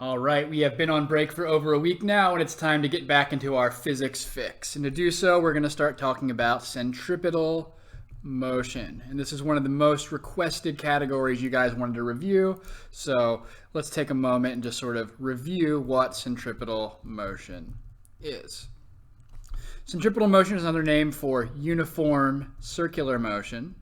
All right, we have been on break for over a week now, and it's time to get back into our physics fix. And to do so, we're going to start talking about centripetal motion. And this is one of the most requested categories you guys wanted to review. So let's take a moment and just sort of review what centripetal motion is. Centripetal motion is another name for uniform circular motion.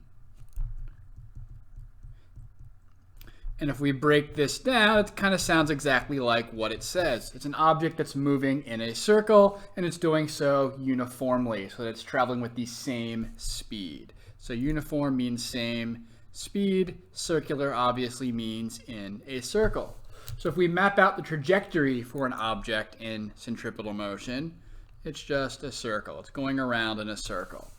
And if we break this down, it kind of sounds exactly like what it says. It's an object that's moving in a circle, and it's doing so uniformly, so that it's traveling with the same speed. So uniform means same speed. Circular obviously means in a circle. So if we map out the trajectory for an object in centripetal motion, it's just a circle. It's going around in a circle.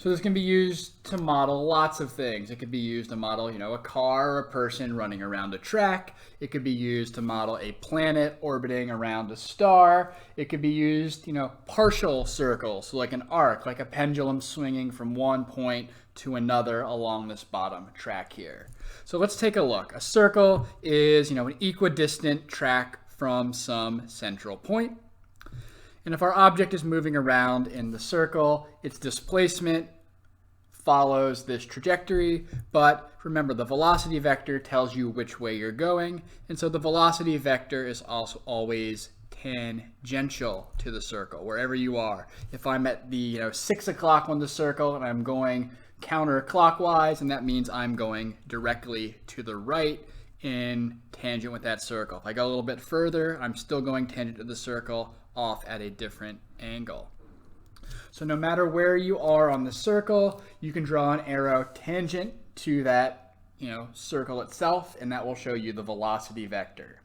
So this can be used to model lots of things. It could be used to model, a car or a person running around a track. It could be used to model a planet orbiting around a star. It could be used, partial circles, so like an arc, like a pendulum swinging from one point to another along this bottom track here. So let's take a look. A circle is, an equidistant track from some central point. And if our object is moving around in the circle, its displacement follows this trajectory. But remember, the velocity vector tells you which way you're going. And so the velocity vector is also always tangential to the circle, wherever you are. If I'm at the 6 o'clock on the circle and I'm going counterclockwise, and that means I'm going directly to the right in tangent with that circle. If I go a little bit further, I'm still going tangent to the circle, off at a different angle. So no matter where you are on the circle, you can draw an arrow tangent to that, circle itself, and that will show you the velocity vector.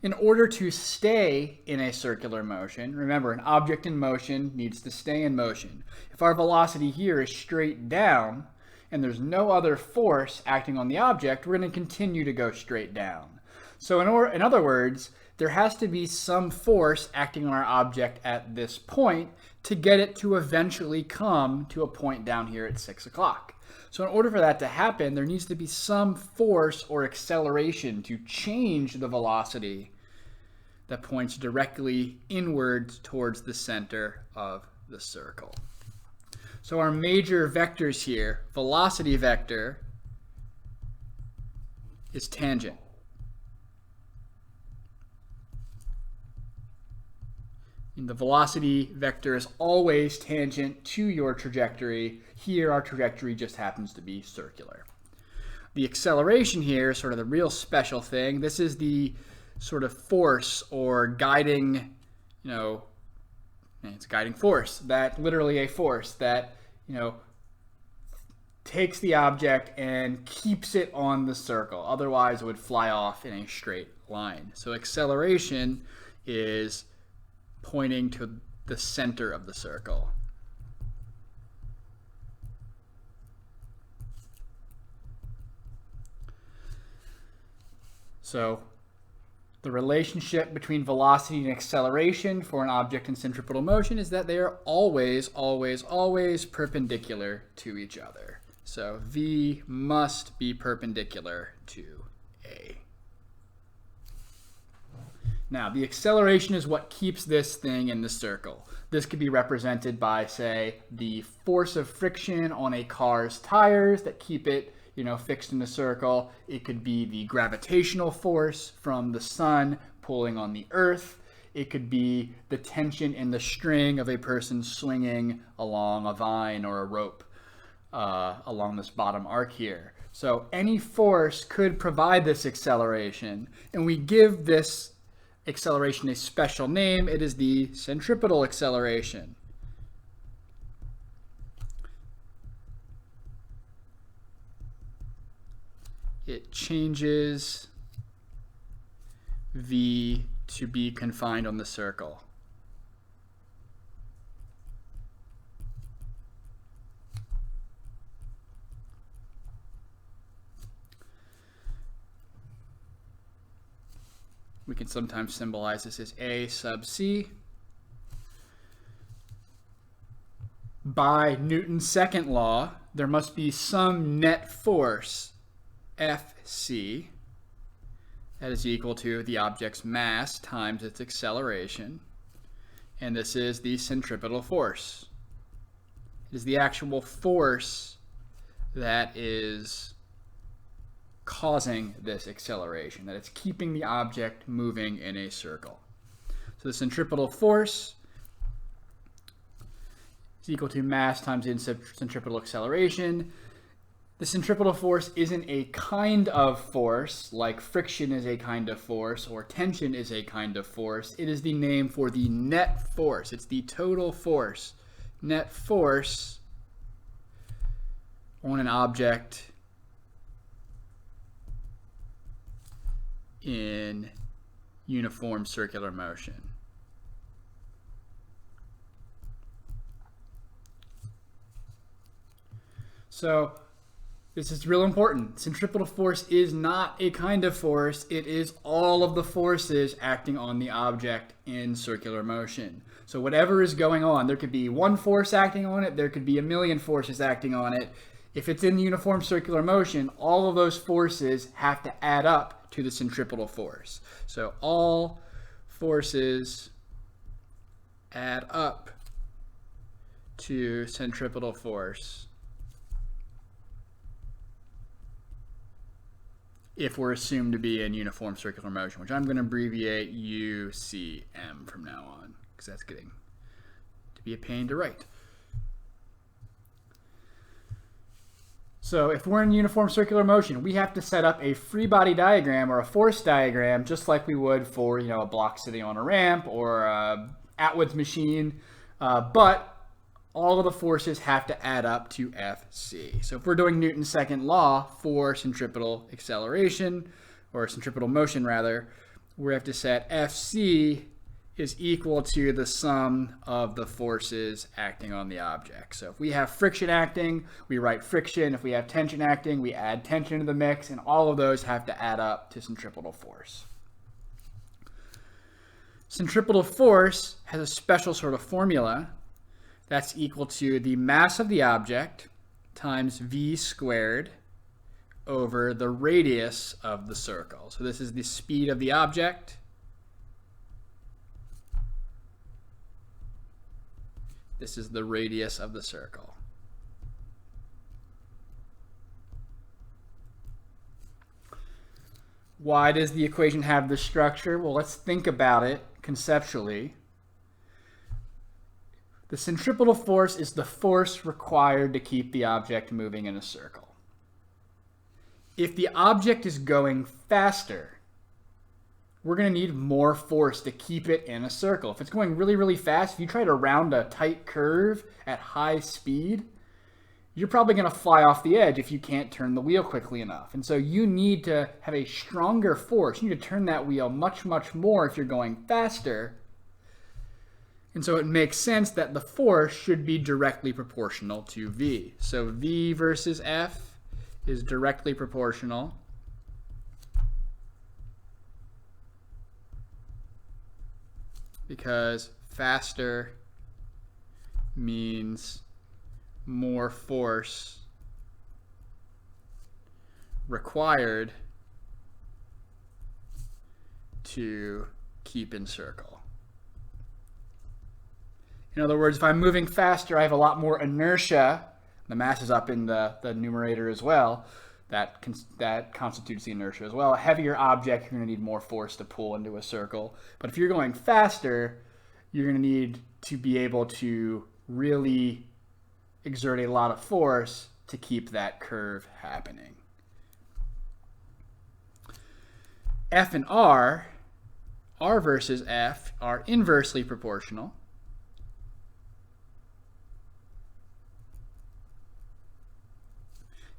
In order to stay in a circular motion, remember, an object in motion needs to stay in motion. If our velocity here is straight down and there's no other force acting on the object, we're going to continue to go straight down. So in other words, there has to be some force acting on our object at this point to get it to eventually come to a point down here at 6 o'clock. So in order for that to happen, there needs to be some force or acceleration to change the velocity that points directly inwards towards the center of the circle. So our major vectors here, velocity vector is tangent. And the velocity vector is always tangent to your trajectory. Here, our trajectory just happens to be circular. The acceleration here is sort of the real special thing. This is the sort of force or guiding, it's a guiding force, that literally a force that, takes the object and keeps it on the circle. Otherwise, it would fly off in a straight line. So acceleration is pointing to the center of the circle. So the relationship between velocity and acceleration for an object in centripetal motion is that they are always, always, always perpendicular to each other. So V must be perpendicular to A. Now, the acceleration is what keeps this thing in the circle. This could be represented by, say, the force of friction on a car's tires that keep it, fixed in the circle. It could be the gravitational force from the sun pulling on the earth. It could be the tension in the string of a person swinging along a vine or a rope along this bottom arc here. So any force could provide this acceleration, and we give this acceleration a special name. It is the centripetal acceleration. It changes V to be confined on the circle. We can sometimes symbolize this as A sub C. By Newton's second law, there must be some net force, Fc, That is equal to the object's mass times its acceleration. And this is the centripetal force. It is the actual force that is causing this acceleration, that it's keeping the object moving in a circle. So the centripetal force is equal to mass times the centripetal acceleration. The centripetal force isn't a kind of force, like friction is a kind of force or tension is a kind of force. It is the name for the net force. It's the total force. Net force on an object in uniform circular motion. So this is real important. Centripetal force is not a kind of force. It is all of the forces acting on the object in circular motion. So whatever is going on, there could be one force acting on it, there could be a million forces acting on it. If it's in uniform circular motion, all of those forces have to add up to the centripetal force. So all forces add up to centripetal force if we're assumed to be in uniform circular motion, which I'm going to abbreviate UCM from now on, because that's getting to be a pain to write. So if we're in uniform circular motion, we have to set up a free body diagram or a force diagram, just like we would for, a block sitting on a ramp or a Atwood's machine, but all of the forces have to add up to Fc. So if we're doing Newton's second law for centripetal acceleration, or centripetal motion rather, we have to set Fc is equal to the sum of the forces acting on the object. So if we have friction acting, we write friction. If we have tension acting, we add tension to the mix, and all of those have to add up to centripetal force. Centripetal force has a special sort of formula that's equal to the mass of the object times v squared over the radius of the circle. So this is the speed of the object. This is the radius of the circle. Why does the equation have this structure? Well, let's think about it conceptually. The centripetal force is the force required to keep the object moving in a circle. If the object is going faster, we're going to need more force to keep it in a circle. If it's going really, really fast, if you try to round a tight curve at high speed, you're probably going to fly off the edge if you can't turn the wheel quickly enough. And so you need to have a stronger force. You need to turn that wheel much, much more if you're going faster. And so it makes sense that the force should be directly proportional to v. So v versus F is directly proportional. Because faster means more force required to keep in circle. In other words, if I'm moving faster, I have a lot more inertia. The mass is up in the numerator as well. That constitutes the inertia as well. A heavier object, you're going to need more force to pull into a circle. But if you're going faster, you're going to need to be able to really exert a lot of force to keep that curve happening. F and R versus F, are inversely proportional.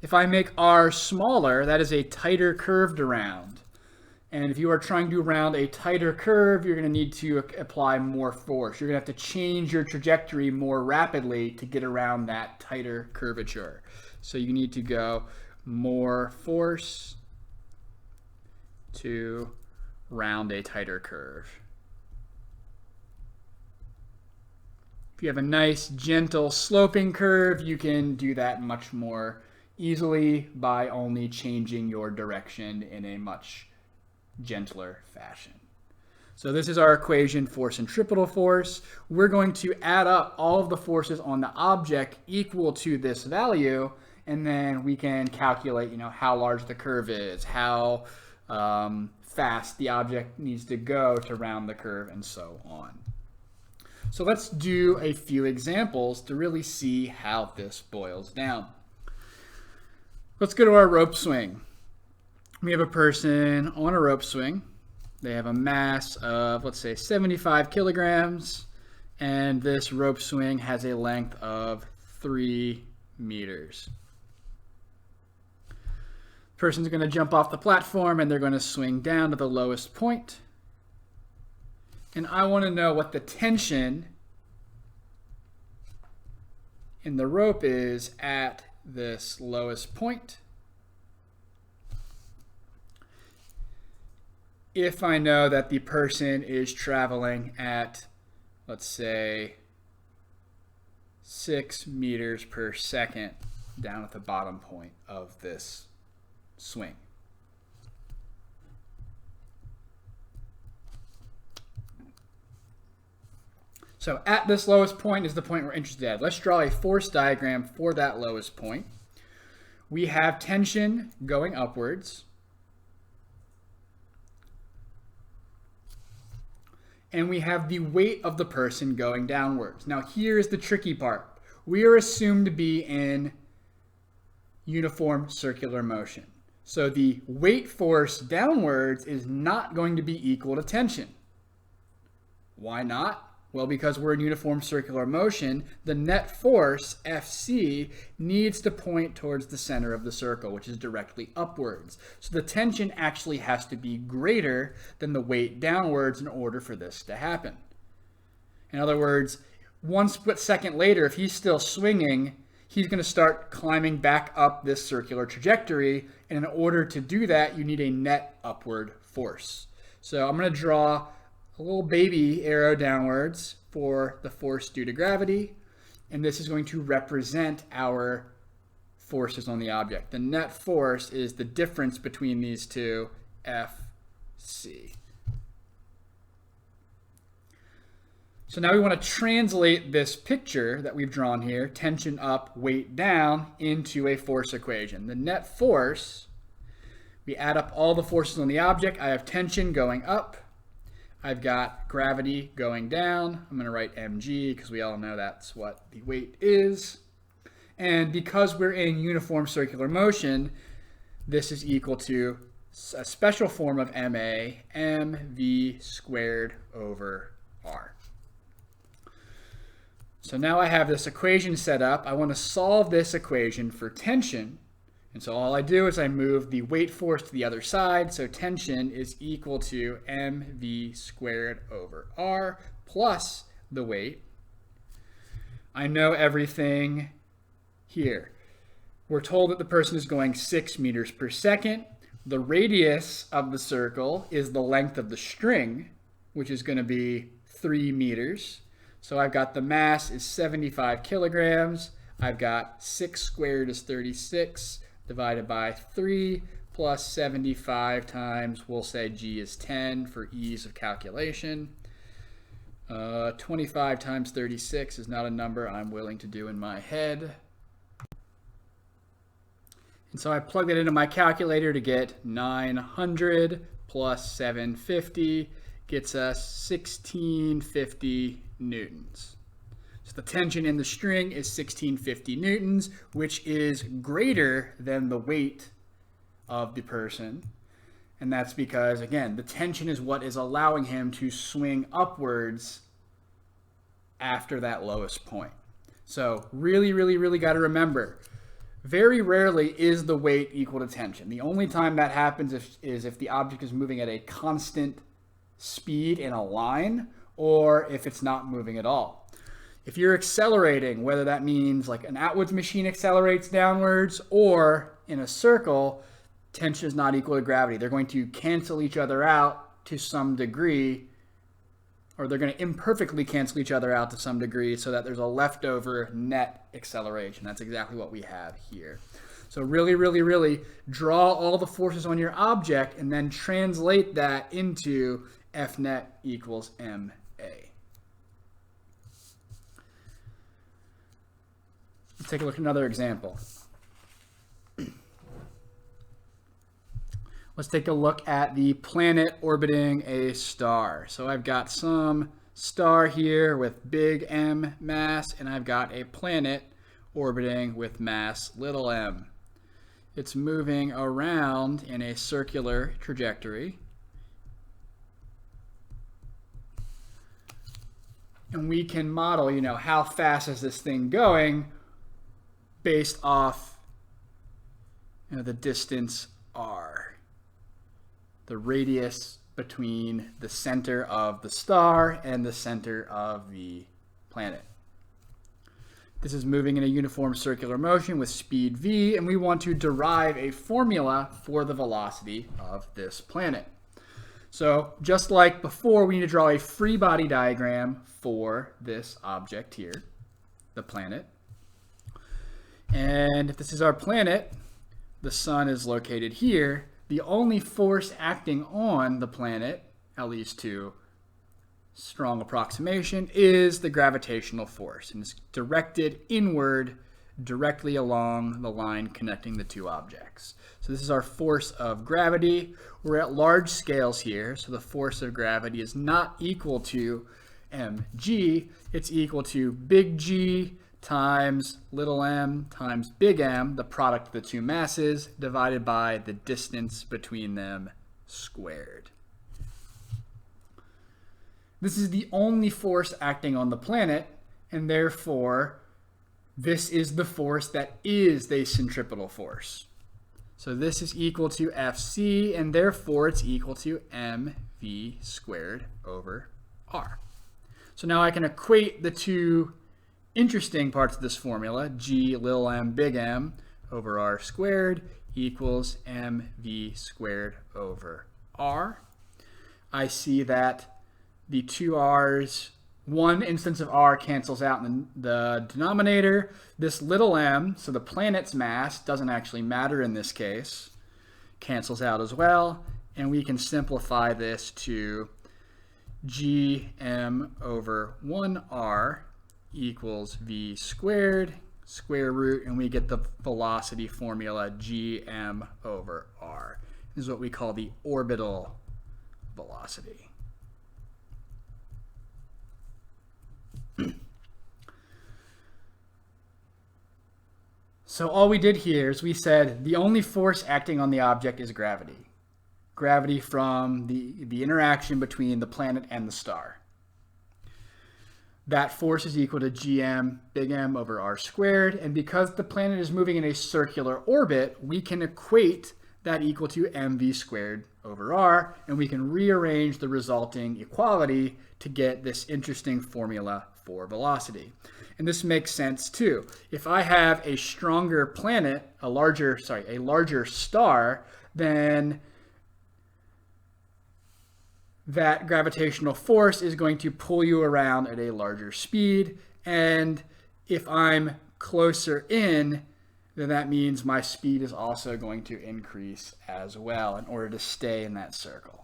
If I make R smaller, that is a tighter curve to round. And if you are trying to round a tighter curve, you're going to need to apply more force. You're going to have to change your trajectory more rapidly to get around that tighter curvature. So you need to go more force to round a tighter curve. If you have a nice, gentle, sloping curve, you can do that much more easily by only changing your direction in a much gentler fashion. So this is our equation for centripetal force. We're going to add up all of the forces on the object equal to this value, and then we can calculate, how large the curve is, how fast the object needs to go to round the curve, and so on. So let's do a few examples to really see how this boils down. Let's go to our rope swing. We have a person on a rope swing. They have a mass of, let's say, 75 kilograms, and this rope swing has a length of 3 meters. The person's going to jump off the platform, and they're going to swing down to the lowest point. And I want to know what the tension in the rope is at this lowest point. If I know that the person is traveling at, let's say, 6 meters per second down at the bottom point of this swing. So at this lowest point is the point we're interested in. Let's draw a force diagram for that lowest point. We have tension going upwards. And we have the weight of the person going downwards. Now here's the tricky part. We are assumed to be in uniform circular motion. So the weight force downwards is not going to be equal to tension. Why not? Well, because we're in uniform circular motion, the net force, Fc, needs to point towards the center of the circle, which is directly upwards. So the tension actually has to be greater than the weight downwards in order for this to happen. In other words, 1 split second later, if he's still swinging, he's going to start climbing back up this circular trajectory. And in order to do that, you need a net upward force. So I'm going to draw a little baby arrow downwards for the force due to gravity, and this is going to represent our forces on the object. The net force is the difference between these two, Fc. So now we want to translate this picture that we've drawn here, tension up, weight down, into a force equation. The net force, we add up all the forces on the object. I have tension going up. I've got gravity going down. I'm going to write mg because we all know that's what the weight is. And because we're in uniform circular motion, this is equal to a special form of ma, mv squared over r. So now I have this equation set up. I want to solve this equation for tension. And so all I do is I move the weight force to the other side. So tension is equal to mv squared over r plus the weight. I know everything here. We're told that the person is going 6 meters per second. The radius of the circle is the length of the string, which is going to be 3 meters. So I've got the mass is 75 kilograms. I've got 6 squared is 36. Divided by 3 plus 75 times, we'll say g is 10 for ease of calculation. 25 times 36 is not a number I'm willing to do in my head. And so I plug that into my calculator to get 900 plus 750 gets us 1650 newtons. So the tension in the string is 1650 newtons, which is greater than the weight of the person. And that's because, again, the tension is what is allowing him to swing upwards after that lowest point. So really, really, really got to remember, very rarely is the weight equal to tension. The only time that happens is if the object is moving at a constant speed in a line, or if it's not moving at all. If you're accelerating, whether that means like an outwards machine accelerates downwards or in a circle, tension is not equal to gravity. They're going to cancel each other out to some degree, or they're going to imperfectly cancel each other out to some degree so that there's a leftover net acceleration. That's exactly what we have here. So really, really, really draw all the forces on your object and then translate that into F net equals ma. Let's take a look at another example. Let's take a look at the planet orbiting a star. So I've got some star here with big M mass, and I've got a planet orbiting with mass little m. It's moving around in a circular trajectory. And we can model, how fast is this thing going based off the distance r. The radius between the center of the star and the center of the planet. This is moving in a uniform circular motion with speed v, and we want to derive a formula for the velocity of this planet. So just like before, we need to draw a free body diagram for this object here, the planet. And if this is our planet, the sun is located here. The only force acting on the planet, at least to strong approximation, is the gravitational force, and it's directed inward directly along the line connecting the two objects. So this is our force of gravity. We're at large scales here, so the force of gravity is not equal to mg, it's equal to big G times little m times big M, the product of the two masses, divided by the distance between them squared. This is the only force acting on the planet, and therefore this is the force that is the centripetal force. So this is equal to Fc, and therefore it's equal to mv squared over r. So now I can equate the two interesting parts of this formula, G little m big M over r squared equals mv squared over r. I see that the two r's, one instance of r cancels out in the denominator. This little m, so the planet's mass doesn't actually matter in this case, cancels out as well, and we can simplify this to gm over 1r equals v squared, square root, and we get the velocity formula gm over r. This is what we call the orbital velocity. So all we did here is we said the only force acting on the object is gravity. Gravity from the interaction between the planet and the star. That force is equal to gm big M over r squared, and because the planet is moving in a circular orbit, we can equate that equal to mv squared over r, and we can rearrange the resulting equality to get this interesting formula for velocity. And this makes sense too. If I have a stronger planet, a larger star, then that gravitational force is going to pull you around at a larger speed. And if I'm closer in, then that means my speed is also going to increase as well in order to stay in that circle.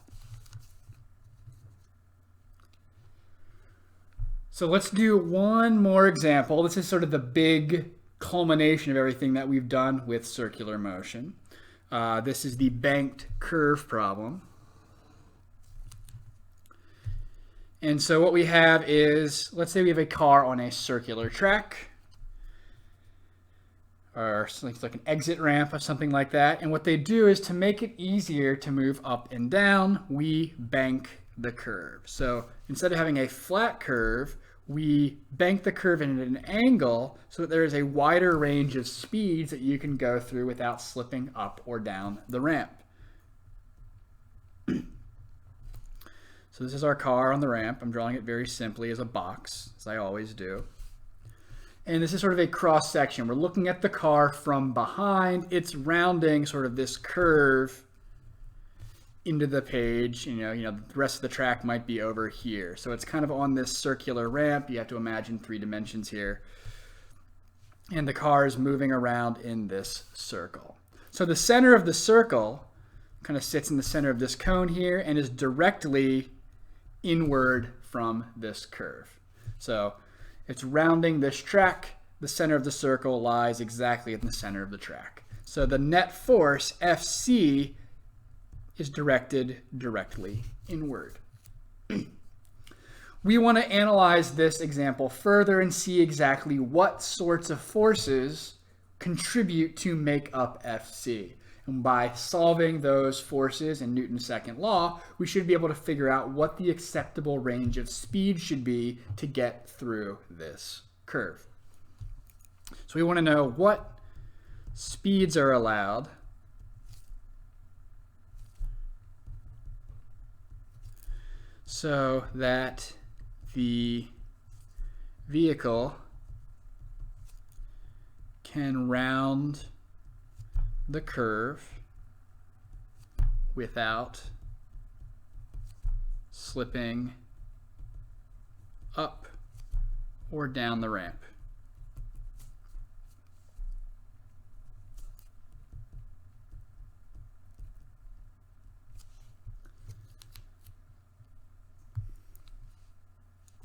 So let's do one more example. This is sort of the big culmination of everything that we've done with circular motion. This is the banked curve problem. And so what we have is, let's say we have a car on a circular track, or it's like an exit ramp or something like that. And what they do is, to make it easier to move up and down, we bank the curve. So instead of having a flat curve, we bank the curve in an angle so that there is a wider range of speeds that you can go through without slipping up or down the ramp. So this is our car on the ramp. I'm drawing it very simply as a box, as I always do. And this is sort of a cross section. We're looking at the car from behind. It's rounding sort of this curve into the page. The rest of the track might be over here. So it's kind of on this circular ramp. You have to imagine 3 dimensions here. and the car is moving around in this circle. So the center of the circle kind of sits in the center of this cone here and is directly inward from this curve. So it's rounding this track. The center of the circle lies exactly in the center of the track. So the net force, Fc, is directed directly inward. We want to analyze this example further and see exactly what sorts of forces contribute to make up Fc. And by solving those forces in Newton's second law, we should be able to figure out what the acceptable range of speed should be to get through this curve. So we want to know what speeds are allowed so that the vehicle can round the curve without slipping up or down the ramp.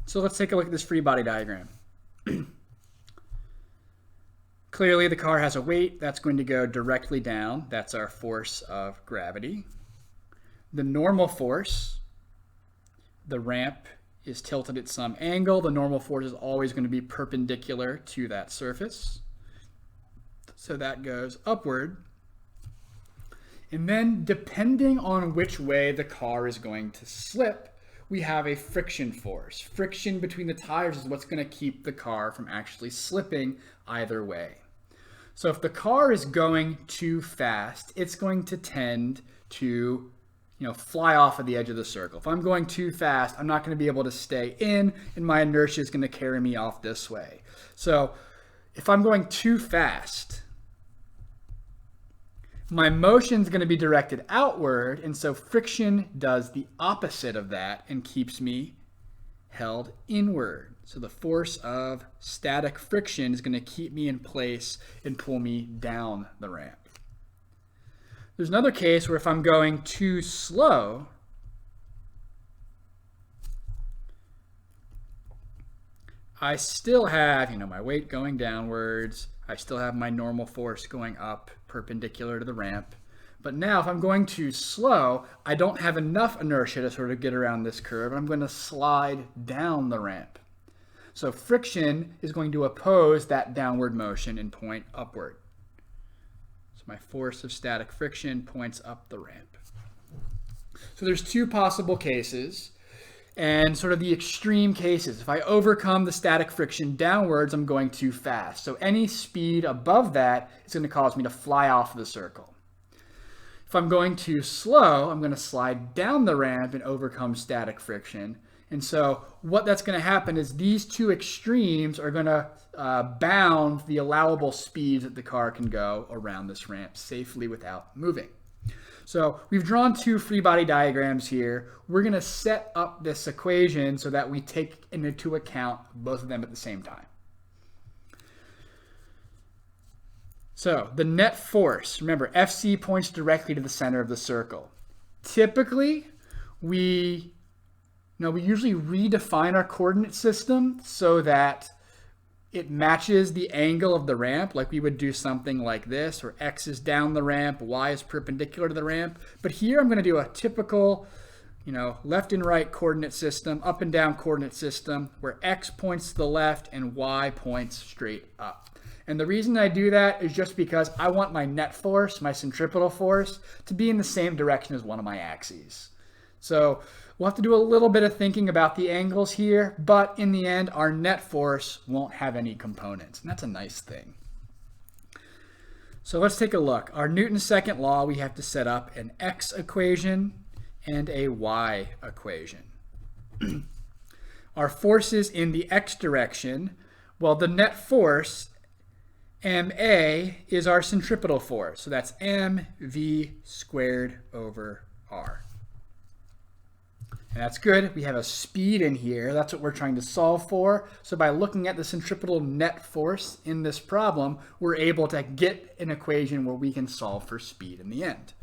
So let's take a look at this free body diagram. Clearly the car has a weight that's going to go directly down. That's our force of gravity. The normal force, the ramp is tilted at some angle. The normal force is always going to be perpendicular to that surface. So that goes upward. And then depending on which way the car is going to slip, we have a friction force. Friction between the tires is what's going to keep the car from actually slipping either way. So if the car is going too fast, it's going to tend to, fly off of the edge of the circle. If I'm going too fast, I'm not going to be able to stay in, and my inertia is going to carry me off this way. So if I'm going too fast, my motion is going to be directed outward, and so friction does the opposite of that and keeps me held inward. So the force of static friction is going to keep me in place and pull me down the ramp. There's another case where if I'm going too slow, I still have, my weight going downwards. I still have my normal force going up perpendicular to the ramp. But now if I'm going too slow, I don't have enough inertia to sort of get around this curve. I'm going to slide down the ramp. So friction is going to oppose that downward motion and point upward. So my force of static friction points up the ramp. So there's two possible cases and sort of the extreme cases. If I overcome the static friction downwards, I'm going too fast. So any speed above that is going to cause me to fly off of the circle. If I'm going too slow, I'm going to slide down the ramp and overcome static friction. And so what that's going to happen is these two extremes are going to bound the allowable speeds that the car can go around this ramp safely without moving. So we've drawn two free body diagrams here. We're going to set up this equation so that we take into account both of them at the same time. So the net force, remember Fc points directly to the center of the circle. Typically, we usually redefine our coordinate system so that it matches the angle of the ramp, like we would do something like this, where x is down the ramp, y is perpendicular to the ramp. But here I'm going to do a typical, left and right coordinate system, up and down coordinate system, where x points to the left and y points straight up. And the reason I do that is just because I want my net force, my centripetal force, to be in the same direction as one of my axes. So we'll have to do a little bit of thinking about the angles here, but in the end, our net force won't have any components, and that's a nice thing. So let's take a look. Our Newton's second law, we have to set up an x equation and a y equation. Our forces in the x direction, well, the net force, ma, is our centripetal force. So that's mv squared over r. And that's good. We have a speed in here. That's what we're trying to solve for. So by looking at the centripetal net force in this problem, we're able to get an equation where we can solve for speed in the end.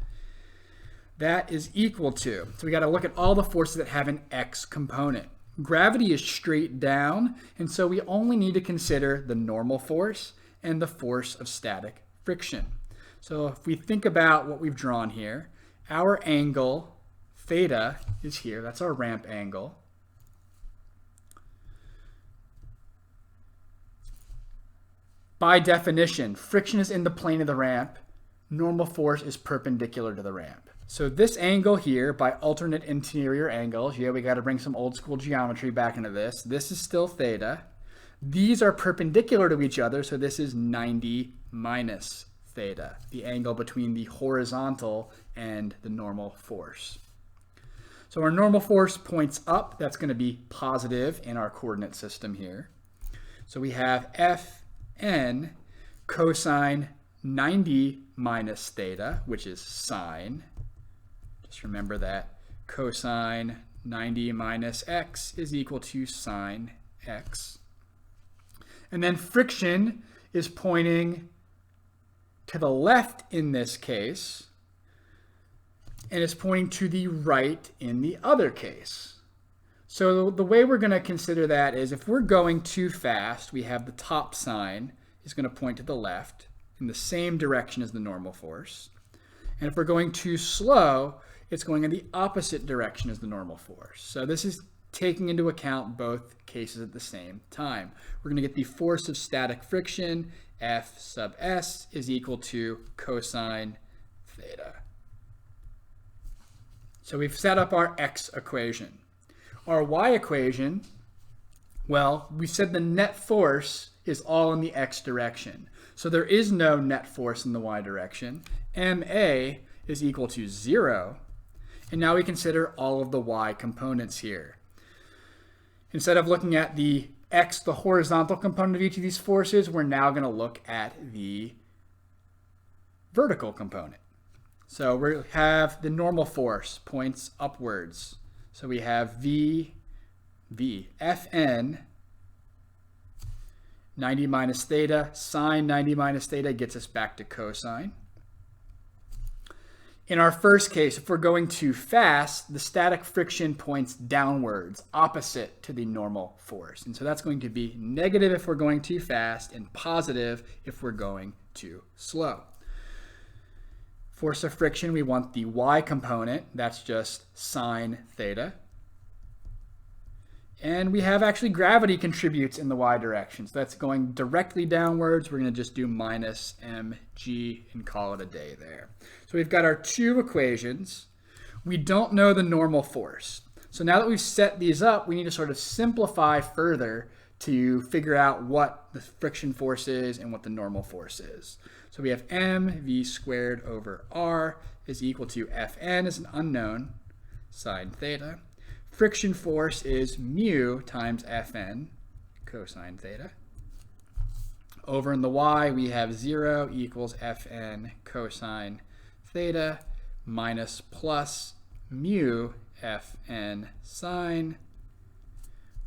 That is equal to, so we got to look at all the forces that have an x component. Gravity is straight down, and so we only need to consider the normal force and the force of static friction. So if we think about what we've drawn here, our angle theta is here. That's our ramp angle. By definition, friction is in the plane of the ramp. Normal force is perpendicular to the ramp. So this angle here, by alternate interior angles, yeah, we got to bring some old school geometry back into this. This is still theta. These are perpendicular to each other, so this is 90 minus theta, the angle between the horizontal and the normal force. So our normal force points up. That's going to be positive in our coordinate system here. So we have Fn cosine 90 minus theta, which is sine. Just remember that cosine 90 minus x is equal to sine x. And then friction is pointing to the left in this case, and it's pointing to the right in the other case. So the way we're going to consider that is if we're going too fast, we have the top sign is going to point to the left in the same direction as the normal force. And if we're going too slow, it's going in the opposite direction as the normal force. So this is taking into account both cases at the same time. We're going to get the force of static friction, F sub s, is equal to cosine theta. So we've set up our x equation. Our y equation, well, we said the net force is all in the x direction. So there is no net force in the y direction. Ma is equal to 0. And now we consider all of the y components here. Instead of looking at the x, the horizontal component of each of these forces, we're now going to look at the vertical component. So we have the normal force points upwards. So we have Fn 90 minus theta, sine 90 minus theta gets us back to cosine. In our first case, if we're going too fast, the static friction points downwards, opposite to the normal force. And so that's going to be negative if we're going too fast and positive if we're going too slow. Force of friction, we want the y component. That's just sine theta. And we have actually gravity contributes in the y direction. So that's going directly downwards. We're going to just do minus mg and call it a day there. So we've got our two equations. We don't know the normal force. So now that we've set these up, we need to sort of simplify further to figure out what the friction force is and what the normal force is. So we have mv squared over r is equal to Fn is an unknown, sine theta. Friction force is mu times Fn, cosine theta. Over in the y, we have 0 equals Fn cosine theta minus plus mu Fn sine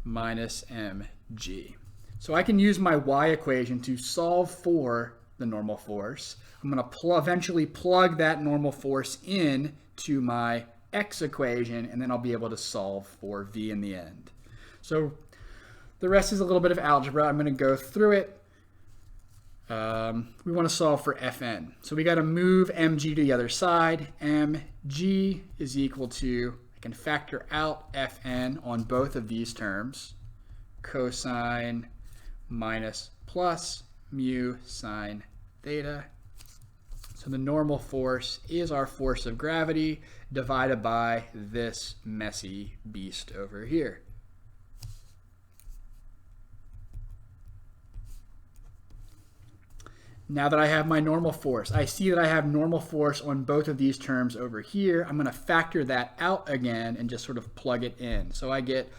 minus mg. So I can use my y equation to solve for the normal force. I'm going to eventually plug that normal force in to my x equation, and then I'll be able to solve for v in the end. So the rest is a little bit of algebra. I'm going to go through it. We want to solve for Fn. So we got to move mg to the other side. mg is equal to, I can factor out Fn on both of these terms, cosine minus plus mu sine theta. So the normal force is our force of gravity divided by this messy beast over here. Now that I have my normal force, I see that I have normal force on both of these terms over here. I'm going to factor that out again and just sort of plug it in. So I get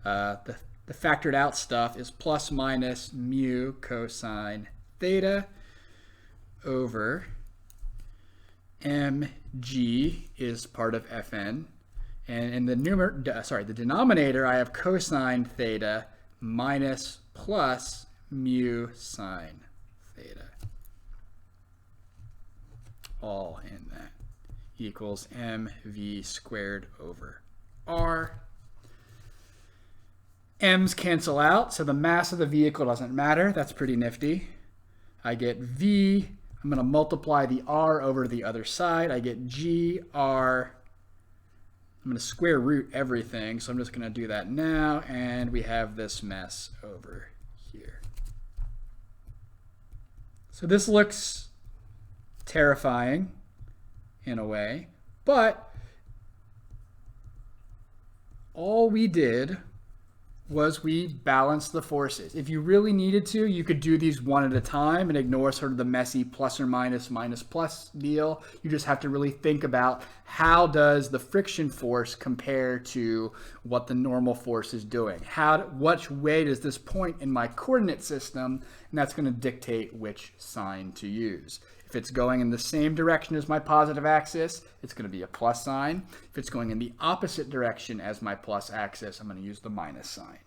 the factored out stuff is plus minus mu cosine theta over mg is part of Fn, And in the the denominator, I have cosine theta minus plus mu sine theta. All in that equals mv squared over r. M's cancel out, so the mass of the vehicle doesn't matter. That's pretty nifty. I get v. I'm going to multiply the r over the other side. I get gr. I'm going to square root everything, so I'm just going to do that now, and we have this mess over here. So this looks terrifying in a way, but all we did was we balanced the forces. If you really needed to, you could do these one at a time and ignore sort of the messy plus or minus plus deal. You just have to really think about how does the friction force compare to what the normal force is doing? Which way does this point in my coordinate system? And that's going to dictate which sign to use. If it's going in the same direction as my positive axis, it's going to be a plus sign. If it's going in the opposite direction as my plus axis, I'm going to use the minus sign.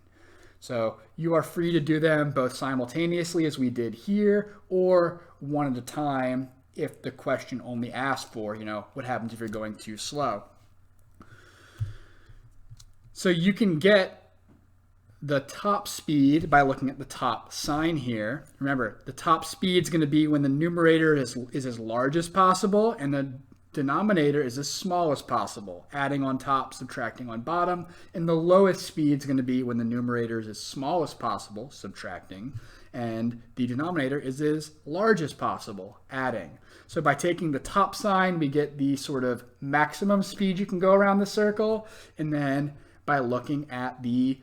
So you are free to do them both simultaneously as we did here, or one at a time if the question only asks for, what happens if you're going too slow. So you can get the top speed by looking at the top sign here. Remember, the top speed is going to be when the numerator is as large as possible and the denominator is as small as possible, adding on top, subtracting on bottom. And the lowest speed is going to be when the numerator is as small as possible, subtracting, and the denominator is as large as possible, adding. So by taking the top sign, we get the sort of maximum speed you can go around the circle, and then by looking at the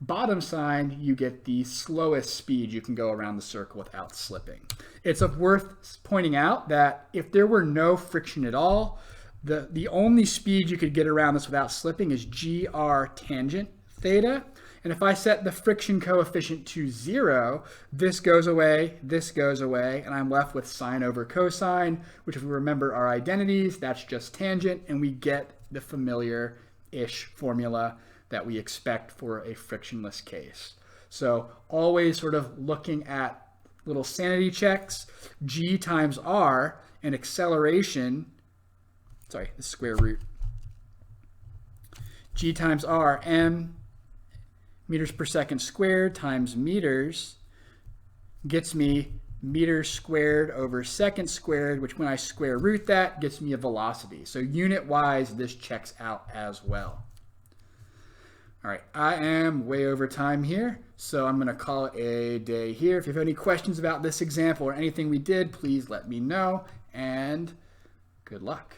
bottom sign, you get the slowest speed you can go around the circle without slipping. It's worth pointing out that if there were no friction at all, the only speed you could get around this without slipping is gr tangent theta. And if I set the friction coefficient to 0, this goes away, and I'm left with sine over cosine, which if we remember our identities, that's just tangent, and we get the familiar-ish formula that we expect for a frictionless case. So always sort of looking at little sanity checks, g times r, and acceleration, the square root, g times r, m meters per second squared times meters gets me meters squared over seconds squared, which when I square root that gets me a velocity. So unit-wise, this checks out as well. All right, I am way over time here, so I'm going to call it a day here. If you have any questions about this example or anything we did, please let me know, and good luck.